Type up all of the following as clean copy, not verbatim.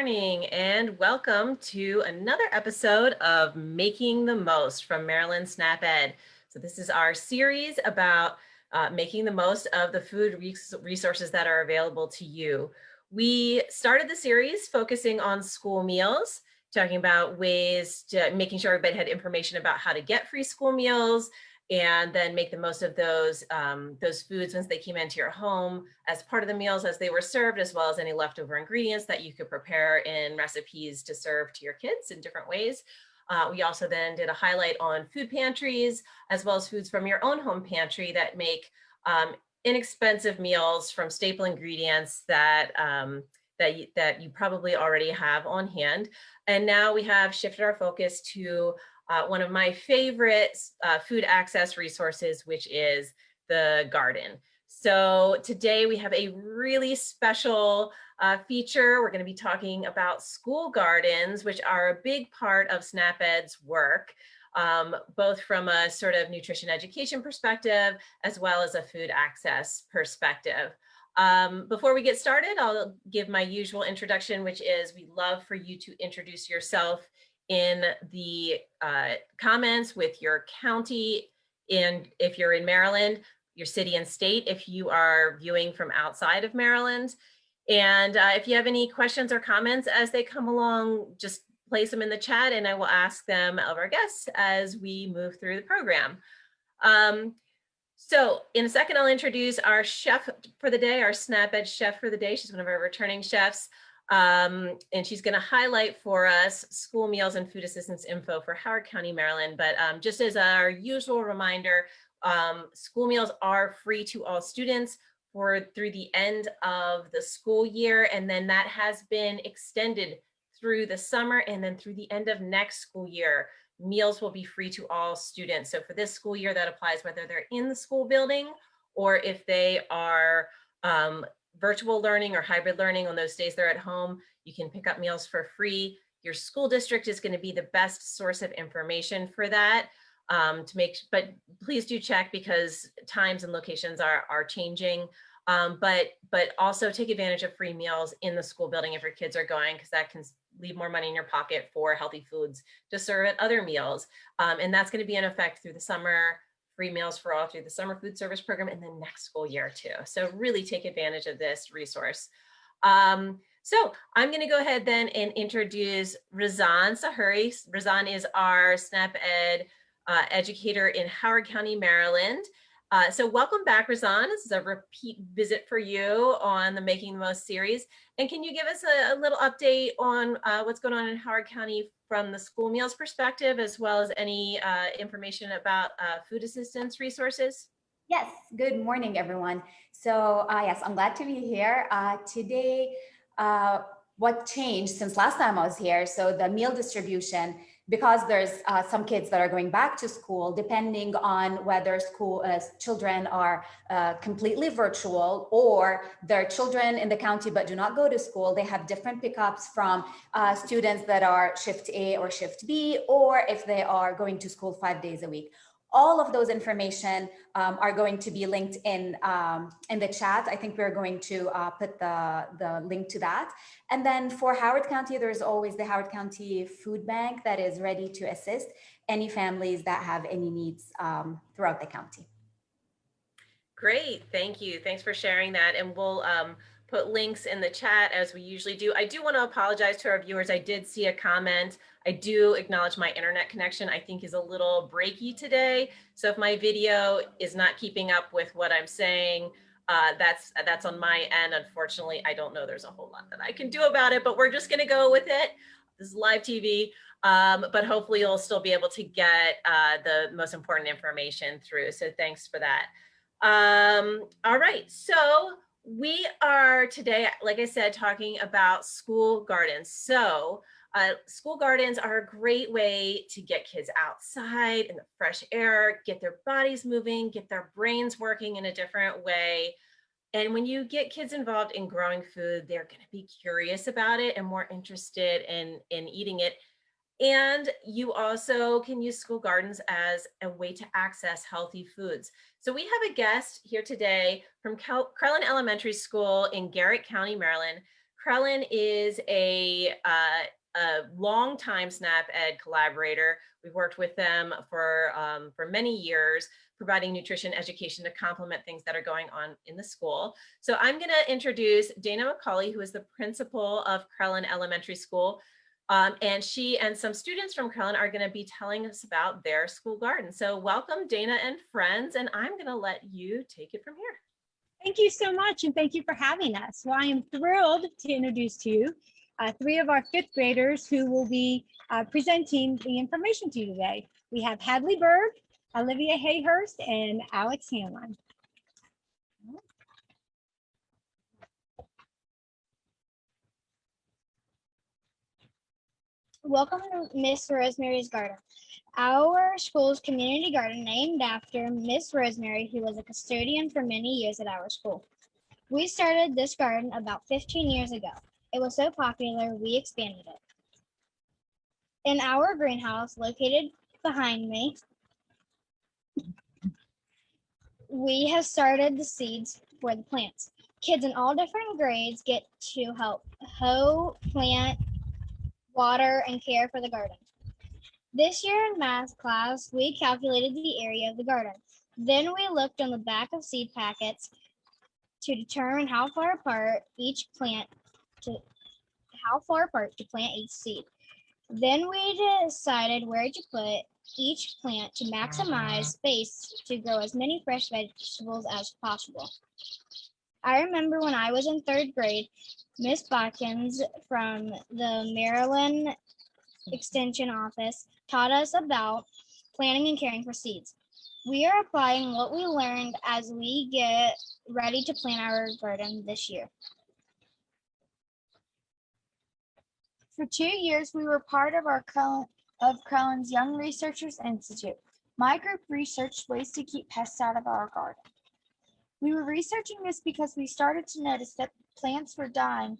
morning and welcome to another episode of Making the Most from Maryland SNAP Ed. So this is our series about making the most of the food resources that are available to you. We started the series focusing on school meals, talking about ways to making sure everybody had information about how to get free school meals, and then make the most of those foods once they came into your home as part of the meals as they were served, as well as any leftover ingredients that you could prepare in recipes to serve to your kids in different ways. We also then did a highlight on food pantries, as well as foods from your own home pantry that make inexpensive meals from staple ingredients that you probably already have on hand. And now we have shifted our focus to one of my favorite food access resources, which is the garden. So today we have a really special feature. We're going to be talking about school gardens, which are a big part of SNAP Ed's work, both from a sort of nutrition education perspective, as well as a food access perspective. Before we get started, I'll give my usual introduction, which is we'd love for you to introduce yourself in the comments with your county, and if you're in Maryland, your city and state, if you are viewing from outside of Maryland. And if you have any questions or comments as they come along, just place them in the chat and I will ask them of our guests as we move through the program. So in a second, I'll introduce our chef for the day, our SNAP Ed chef for the day. She's one of our returning chefs. And she's going to highlight for us school meals and food assistance info for Howard County, Maryland. But just as our usual reminder, school meals are free to all students through the end of the school year. And then that has been extended through the summer, and then through the end of next school year. Meals will be free to all students. So for this school year, that applies whether they're in the school building or if they are virtual learning or hybrid learning. On those days they're at home, you can pick up meals for free. Your school district is going to be the best source of information for that, but please do check because times and locations are changing. But also take advantage of free meals in the school building if your kids are going, because that can leave more money in your pocket for healthy foods to serve at other meals. And that's going to be in effect through the summer. Free meals for all through the summer food service program and then next school year too. So really take advantage of this resource. So I'm going to go ahead then and introduce Razan Sahuri. Razan is our SNAP Ed educator in Howard County, Maryland. So welcome back, Razan. This is a repeat visit for you on the Making the Most series. And can you give us a little update on what's going on in Howard County from the school meals perspective, as well as any information about food assistance resources? Yes, good morning, everyone. So yes, I'm glad to be here. Today, what changed since last time I was here? So the meal distribution, because there's some kids that are going back to school, depending on whether children are completely virtual or they're children in the county but do not go to school, they have different pickups from students that are shift A or shift B, or if they are going to school 5 days a week. All of those information are going to be linked in the chat. I think we're going to put the link to that. And then for Howard County, there's always the Howard County Food Bank that is ready to assist any families that have any needs throughout the county. Great, thank you. Thanks for sharing that. And we'll put links in the chat as we usually do. I do want to apologize to our viewers. I did see a comment. I do acknowledge my internet connection, I think, is a little breaky today. So if my video is not keeping up with what I'm saying, that's on my end. Unfortunately, I don't know there's a whole lot that I can do about it, but we're just going to go with it. This is live TV, but hopefully you'll still be able to get the most important information through. So thanks for that. All right, so we are today, like I said, talking about school gardens. So school gardens are a great way to get kids outside in the fresh air, get their bodies moving, get their brains working in a different way. And when you get kids involved in growing food, they're going to be curious about it and more interested in eating it. And you also can use school gardens as a way to access healthy foods. So we have a guest here today from Crellin Elementary School in Garrett County, Maryland. Crellin is a longtime SNAP Ed collaborator. We've worked with them for many years, providing nutrition education to complement things that are going on in the school. So I'm going to introduce Dana McCauley, who is the principal of Crellin Elementary School. And she and some students from Crellin are going to be telling us about their school garden. So welcome, Dana and friends, and I'm going to let you take it from here. Thank you so much, and thank you for having us. Well, I am thrilled to introduce to you three of our fifth graders who will be presenting the information to you today. We have Hadley Berg, Olivia Hayhurst, and Alex Hanlon. Welcome to Miss Rosemary's Garden, our school's community garden named after Miss Rosemary, who was a custodian for many years at our school. We started this garden about 15 years ago. It was so popular, we expanded it. In our greenhouse, located behind me, we have started the seeds for the plants. Kids in all different grades get to help hoe, plant, water, and care for the garden. This year in math class, we calculated the area of the garden. Then we looked on the back of seed packets to determine how far apart to plant each seed. Then we decided where to put each plant to maximize space to grow as many fresh vegetables as possible. I remember when I was in third grade, Miss Botkins from the Maryland Extension Office taught us about planting and caring for seeds. We are applying what we learned as we get ready to plant our garden this year. For 2 years, we were part of Crellin's Young Researchers Institute. My group researched ways to keep pests out of our garden. We were researching this because we started to notice that plants were dying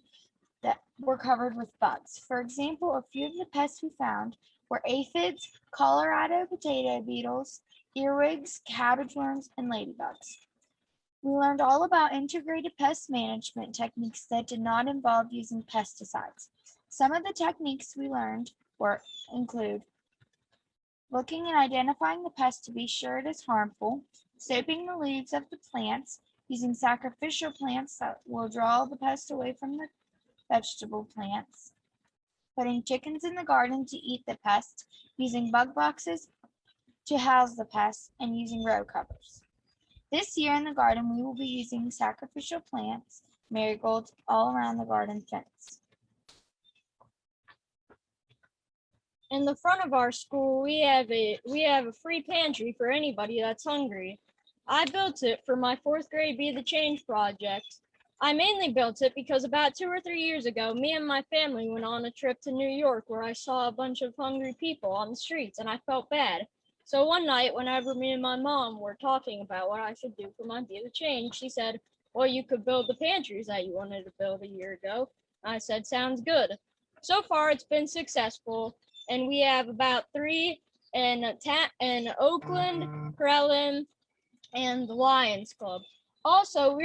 that were covered with bugs. For example, a few of the pests we found were aphids, Colorado potato beetles, earwigs, cabbage worms, and ladybugs. We learned all about integrated pest management techniques that did not involve using pesticides. Some of the techniques we learned include looking and identifying the pest to be sure it is harmful, soaping the leaves of the plants, using sacrificial plants that will draw the pest away from the vegetable plants, putting chickens in the garden to eat the pest, using bug boxes to house the pests, and using row covers. This year in the garden, we will be using sacrificial plants, marigolds, all around the garden fence. In the front of our school, we have a free pantry for anybody that's hungry. I built it for my fourth grade Be the Change project. I mainly built it because about 2 or 3 years ago, me and my family went on a trip to New York where I saw a bunch of hungry people on the streets and I felt bad. So one night, whenever me and my mom were talking about what I should do for my Be the Change, she said, well, you could build the pantries that you wanted to build a year ago. I said, sounds good. So far, it's been successful, and we have about 3 in Oakland, Crellin, and the Lions Club. Also,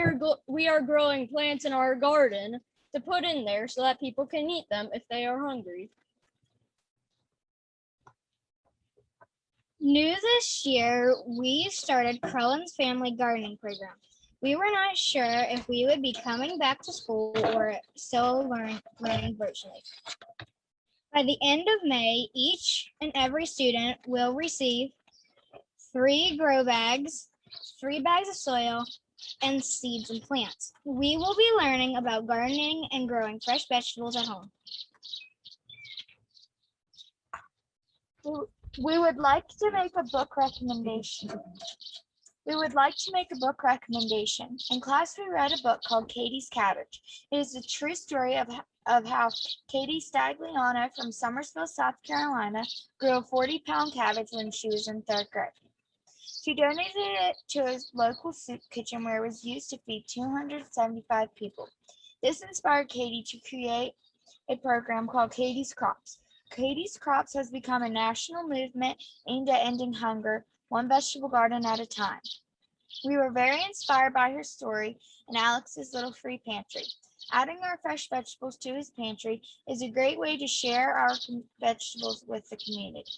we are growing plants in our garden to put in there so that people can eat them if they are hungry. New this year, we started Crellin's Family Gardening Program. We were not sure if we would be coming back to school or still learning virtually. By the end of May, each and every student will receive 3 grow bags, 3 bags of soil, and seeds and plants. We will be learning about gardening and growing fresh vegetables at home. We would like to make a book recommendation. In class, we read a book called Katie's Cabbage. It is a true story of how Katie Stagliano from Summersville, South Carolina, grew a 40-pound cabbage when she was in 3rd grade. She donated it to a local soup kitchen where it was used to feed 275 people. This inspired Katie to create a program called Katie's Crops. Katie's Crops has become a national movement aimed at ending hunger, one vegetable garden at a time. We were very inspired by her story and Alex's little free pantry. Adding our fresh vegetables to his pantry is a great way to share our vegetables with the community.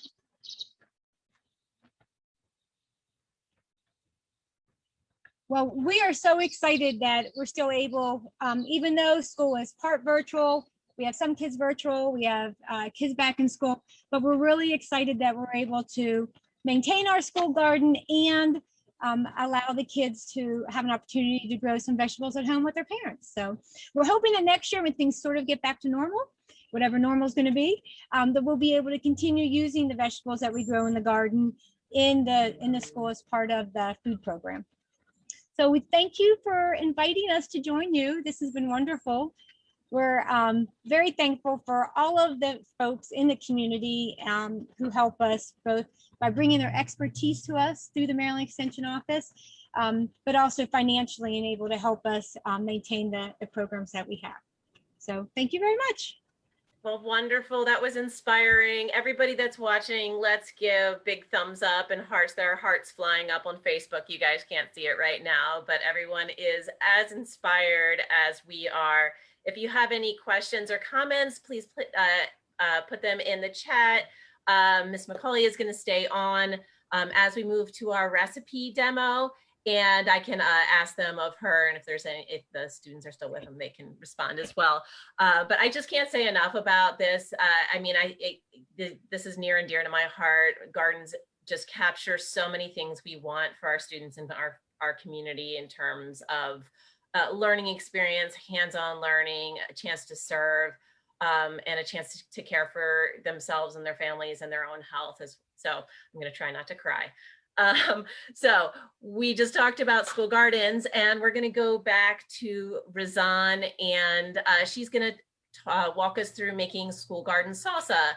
Well, we are so excited that we're still able, even though school is part virtual, we have some kids virtual, we have kids back in school, but we're really excited that we're able to maintain our school garden and allow the kids to have an opportunity to grow some vegetables at home with their parents. So we're hoping that next year when things sort of get back to normal, whatever normal is going to be, that we'll be able to continue using the vegetables that we grow in the garden in the school as part of the food program. So we thank you for inviting us to join you. This has been wonderful. We're very thankful for all of the folks in the community who help us both by bringing their expertise to us through the Maryland Extension Office, but also financially and able to help us maintain the programs that we have. So thank you very much. Well, wonderful. That was inspiring. Everybody that's watching, let's give big thumbs up and hearts. There are hearts flying up on Facebook. You guys can't see it right now, but everyone is as inspired as we are. If you have any questions or comments, please put them in the chat. Ms. McCauley is going to stay on as we move to our recipe demo. And I can ask them of her, and if the students are still with them, they can respond as well. But I just can't say enough about this. I mean, this is near and dear to my heart. Gardens just capture so many things we want for our students and our community in terms of learning experience, hands-on learning, a chance to serve, and a chance to care for themselves and their families and their own health. So I'm going to try not to cry. So we just talked about school gardens, and we're going to go back to Razan, and she's going to walk us through making school garden salsa,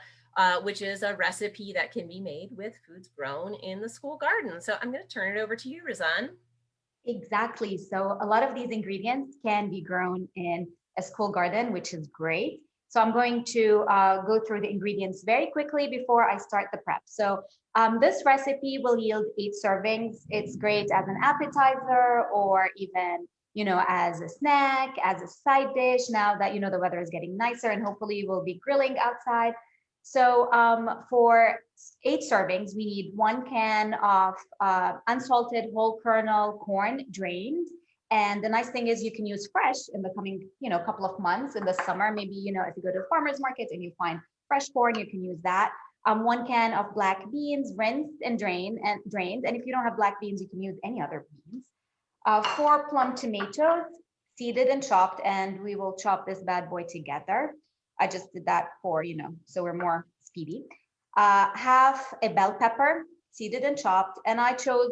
which is a recipe that can be made with foods grown in the school garden. So I'm going to turn it over to you, Razan. Exactly. So a lot of these ingredients can be grown in a school garden, which is great. So I'm going to go through the ingredients very quickly before I start the prep. So this recipe will yield 8 servings. It's great as an appetizer or even, as a snack, as a side dish, now that, the weather is getting nicer and hopefully we'll be grilling outside. So for 8 servings, we need 1 can of unsalted whole kernel corn drained. And the nice thing is you can use fresh in the coming, couple of months in the summer. Maybe, if you go to the farmer's market and you find fresh corn, you can use that. 1 can of black beans, rinsed and drained. And if you don't have black beans, you can use any other beans. 4 plum tomatoes, seeded and chopped, and we will chop this bad boy together. I just did that for, so we're more speedy. Half a bell pepper, seeded and chopped. And I chose,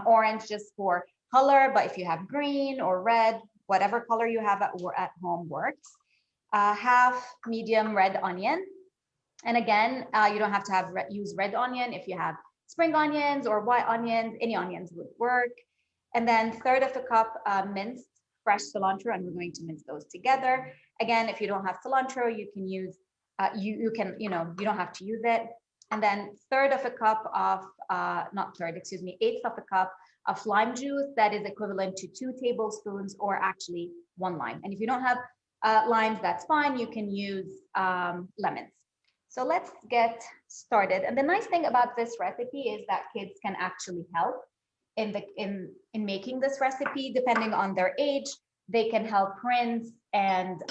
orange just for color, but if you have green or red, whatever color you have at home works. Half medium red onion. And again, you don't have to use red onion. If you have spring onions or white onions, any onions would work. And then 1/3 of a cup minced fresh cilantro, and we're going to mince those together. Again, if you don't have cilantro, you can use, you don't have to use it. And then 1/3 of a cup of, not 1/3, excuse me, 1/8 of a cup of lime juice that is equivalent to 2 tablespoons or actually 1 lime. And if you don't have limes, that's fine. You can use lemons. So let's get started. And the nice thing about this recipe is that kids can actually help in making this recipe. Depending on their age, they can help rinse and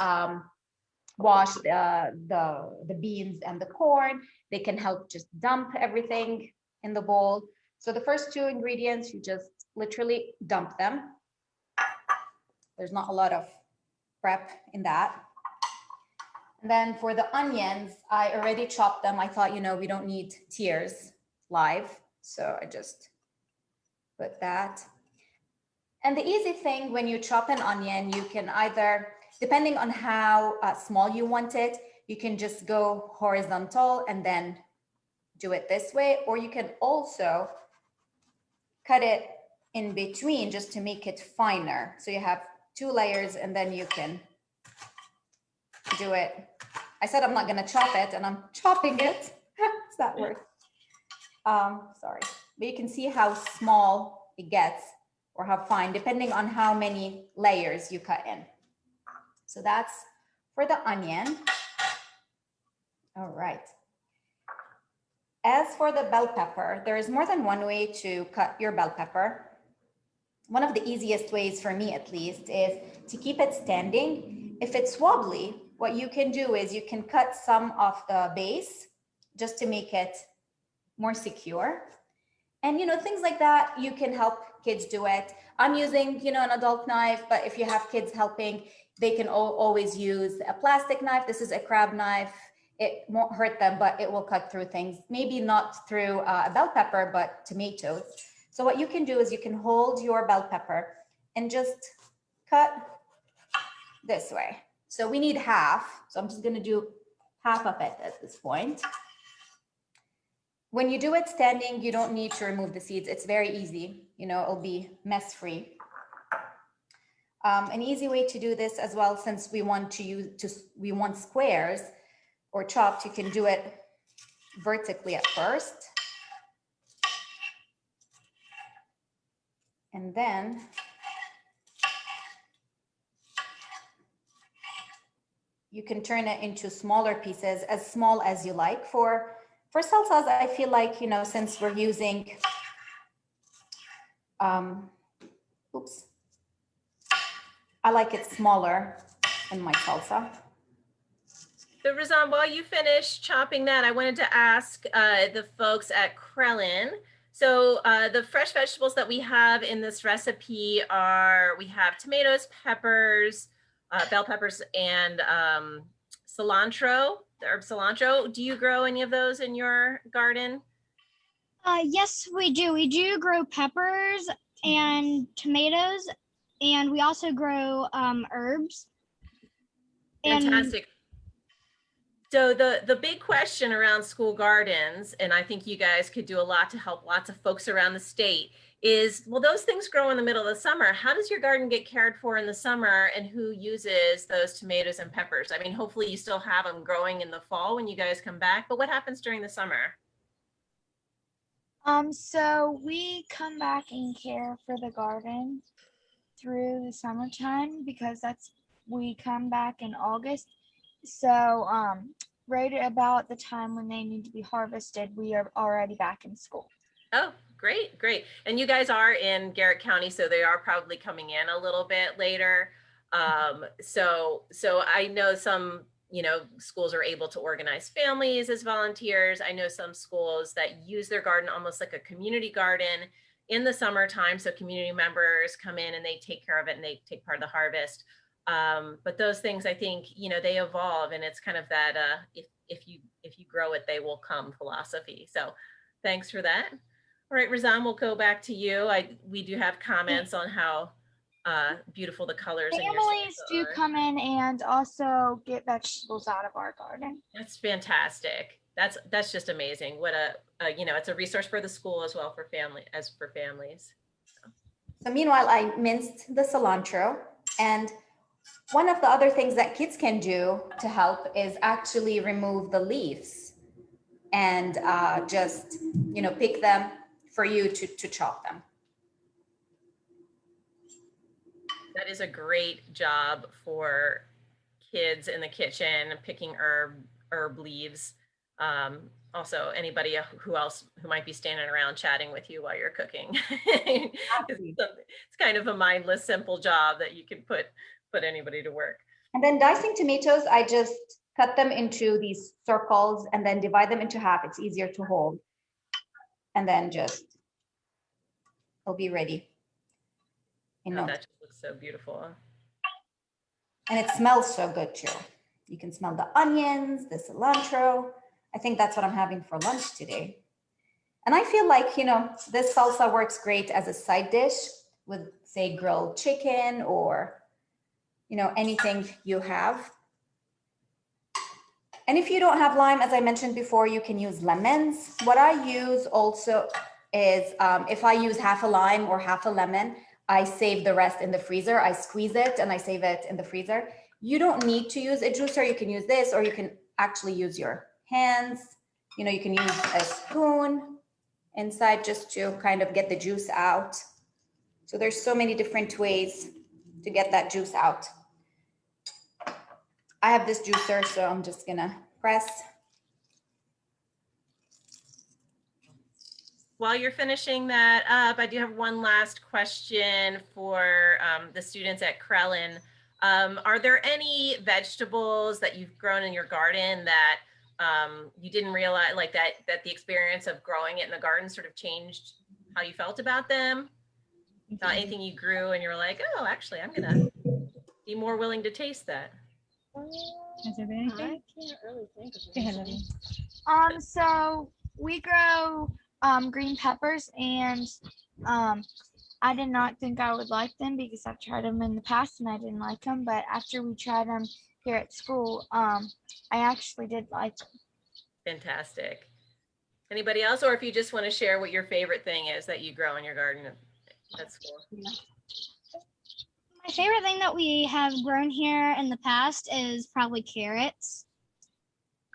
wash the beans and the corn. They can help just dump everything in the bowl. So the first 2 ingredients, you just literally dump them. There's not a lot of prep in that. And then for the onions, I already chopped them. I thought, we don't need tears live. So I just put that. And the easy thing when you chop an onion, you can either, depending on how small you want it, you can just go horizontal and then do it this way, or you can also cut it in between just to make it finer. So you have 2 layers and then you can do it. I said I'm not going to chop it and I'm chopping it. Does that work? Sorry. But you can see how small it gets or how fine, depending on how many layers you cut in. So that's for the onion. All right. As for the bell pepper, there is more than one way to cut your bell pepper. One of the easiest ways, for me at least, is to keep it standing. If it's wobbly, what you can do is you can cut some of the base just to make it more secure. And, things like that, you can help kids do it. I'm using, an adult knife, but if you have kids helping, they can always use a plastic knife. This is a crab knife. It won't hurt them, but it will cut through things. Maybe not through a bell pepper, but tomatoes. So what you can do is you can hold your bell pepper and just cut this way. So we need half. So I'm just going to do half of it at this point. When you do it standing, you don't need to remove the seeds. It's very easy. It'll be mess-free. An easy way to do this as well, since we want squares or chopped, you can do it vertically at first. And then you can turn it into smaller pieces, as small as you like. For salsas, I feel like, since we're using, I like it smaller in my salsa. So Razan, while you finish chopping that, I wanted to ask the folks at Crellin. So the fresh vegetables that we have in this recipe we have tomatoes, peppers, bell peppers, and cilantro, the herb cilantro. Do you grow any of those in your garden? Yes, we do. We do grow peppers and tomatoes, and we also grow herbs. Fantastic. So the big question around school gardens, and I think you guys could do a lot to help lots of folks around the state, is, well, those things grow in the middle of the summer. How does your garden get cared for in the summer, and who uses those tomatoes and peppers? I mean, hopefully you still have them growing in the fall when you guys come back, but what happens during the summer? So we come back and care for the garden through the summertime, because we come back in August. So right about the time when they need to be harvested, we are already back in school. Oh, great, great. And you guys are in Garrett County, so they are probably coming in a little bit later. So I know some, schools are able to organize families as volunteers. I know some schools that use their garden almost like a community garden in the summertime. So community members come in and they take care of it and they take part of the harvest. But those things, I think, they evolve, and it's kind of that if you grow it, they will come philosophy. So thanks for that. All right, Razan, we'll go back to you. We do have comments on how beautiful the colors in your Families salsa do are. come in and also get vegetables out of our garden. That's fantastic. That's just amazing. What it's a resource for the school as well for families. So meanwhile, I minced the cilantro, and one of the other things that kids can do to help is actually remove the leaves and just, pick them for you to chop them. That is a great job for kids in the kitchen, picking herb leaves. Also, anybody who might be standing around chatting with you while you're cooking. It's kind of a mindless, simple job that you can put anybody to work. And then dicing tomatoes, I just cut them into these circles and then divide them into half. It's easier to hold. And then it'll be ready. Oh, that just looks so beautiful. And it smells so good too. You can smell the onions, the cilantro. I think that's what I'm having for lunch today. And I feel like, this salsa works great as a side dish with, say, grilled chicken or, anything you have. And if you don't have lime, as I mentioned before, you can use lemons. What I use also is if I use half a lime or half a lemon, I save the rest in the freezer. I squeeze it and I save it in the freezer. You don't need to use a juicer. You can use this, or you can actually use your hands. You can use a spoon inside just to kind of get the juice out. So there's so many different ways to get that juice out. I have this juicer, so I'm just gonna press. While you're finishing that up, I do have one last question for the students at Crellin. Are there any vegetables that you've grown in your garden that you didn't realize, like that the experience of growing it in the garden sort of changed how you felt about them? Anything you grew and you were like, oh, actually, I'm gonna be more willing to taste that. Has there been I anything? can't really think of Go ahead, anything. Lily. So we grow green peppers, and I did not think I would like them because I've tried them in the past and I didn't like them. But after we tried them here at school, I actually did like them. Fantastic. Anybody else? Or if you just want to share what your favorite thing is that you grow in your garden, that's cool. My favorite thing that we have grown here in the past is probably carrots.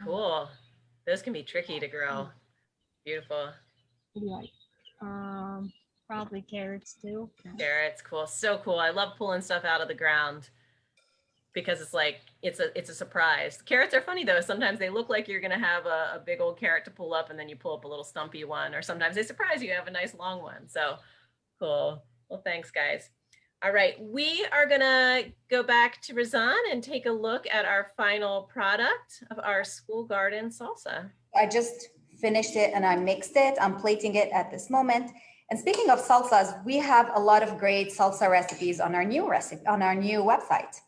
Cool. Those can be tricky to grow. Beautiful. Like, probably carrots too. Carrots, cool. So cool. I love pulling stuff out of the ground because it's like, it's a surprise. Carrots are funny though. Sometimes they look like you're going to have a big old carrot to pull up and then you pull up a little stumpy one, or sometimes they surprise you, have a nice long one. So cool. Well, thanks guys. All right. We are going to go back to Razan and take a look at our final product of our school garden salsa. I just finished it and I mixed it. I'm plating it at this moment. And speaking of salsas, we have a lot of great salsa recipes on our new website.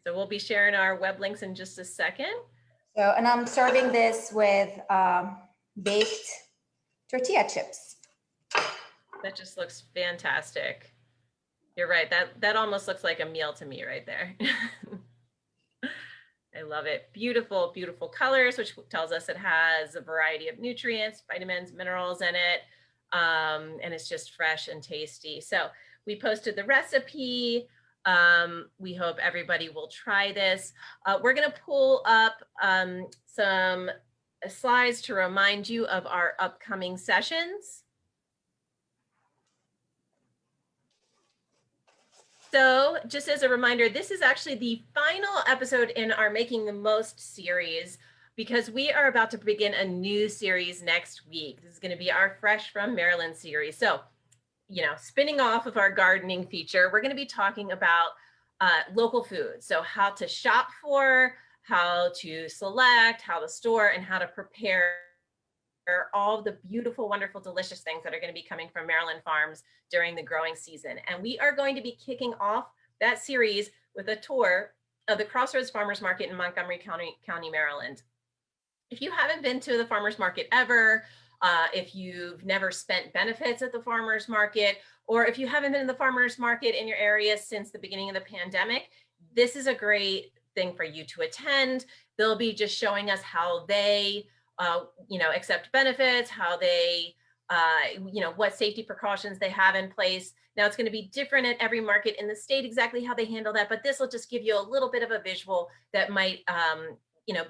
So we'll be sharing our web links in just a second. So, and I'm serving this with baked tortilla chips. That just looks fantastic. You're right. That almost looks like a meal to me right there. I love it. Beautiful, beautiful colors, which tells us it has a variety of nutrients, vitamins, minerals in it. And it's just fresh and tasty. So we posted the recipe. We hope everybody will try this. We're going to pull up some slides to remind you of our upcoming sessions. So just as a reminder, this is actually the final episode in our Making the Most series, because we are about to begin a new series next week. This is going to be our Fresh from Maryland series. So, you know, spinning off of our gardening feature, we're going to be talking about local food. So how to shop for, how to select, how to store, and how to prepare all of the beautiful, wonderful, delicious things that are going to be coming from Maryland farms during the growing season. And we are going to be kicking off that series with a tour of the Crossroads Farmers Market in Montgomery County, Maryland. If you haven't been to the farmers market ever, if you've never spent benefits at the farmers market, or if you haven't been in the farmers market in your area since the beginning of the pandemic, this is a great thing for you to attend. They'll be just showing us how they accept benefits, how they, what safety precautions they have in place. Now it's going to be different at every market in the state, exactly how they handle that, but this will just give you a little bit of a visual that might,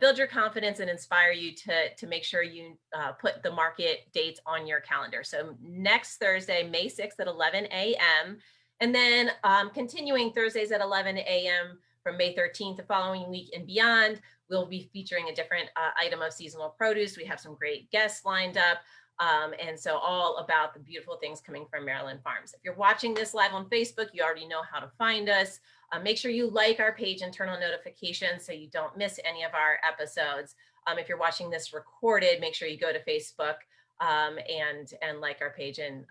build your confidence and inspire you to make sure you put the market dates on your calendar. So next Thursday, May 6th at 11 a.m. And then continuing Thursdays at 11 a.m. from May 13th, the following week and beyond, we'll be featuring a different item of seasonal produce. We have some great guests lined up. And so all about the beautiful things coming from Maryland farms. If you're watching this live on Facebook, you already know how to find us. Make sure you like our page and turn on notifications so you don't miss any of our episodes. If you're watching this recorded, make sure you go to Facebook and like our page and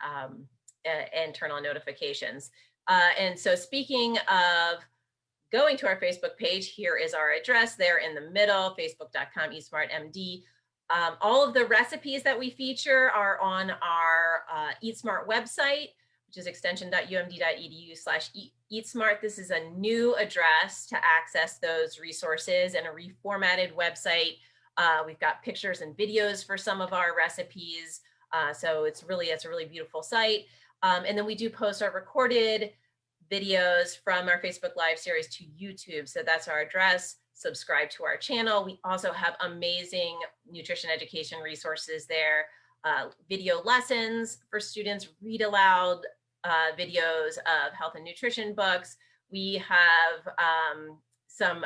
turn on notifications. And so speaking of going to our Facebook page, here is our address there in the middle, facebook.com eatsmartmd. All of the recipes that we feature are on our EatSmart website, which is extension.umd.edu/eatsmart. This is a new address to access those resources and a reformatted website. We've got pictures and videos for some of our recipes. So it's a really beautiful site. And then we do post our recorded videos from our Facebook Live series to YouTube. So that's our address. Subscribe to our channel. We also have amazing nutrition education resources there, video lessons for students, read aloud videos of health and nutrition books. We have some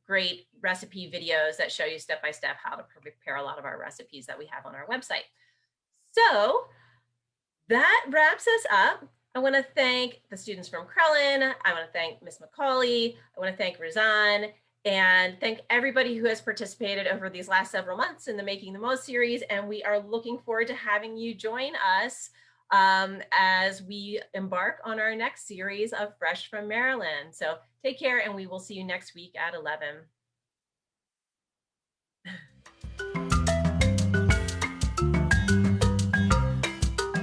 great recipe videos that show you step-by-step how to prepare a lot of our recipes that we have on our website. So that wraps us up. I want to thank the students from Crellin. I want to thank Ms. McCauley. I want to thank Razan, and thank everybody who has participated over these last several months in the Making the Most series. And we are looking forward to having you join us as we embark on our next series of Fresh from Maryland. So take care, and we will see you next week at 11.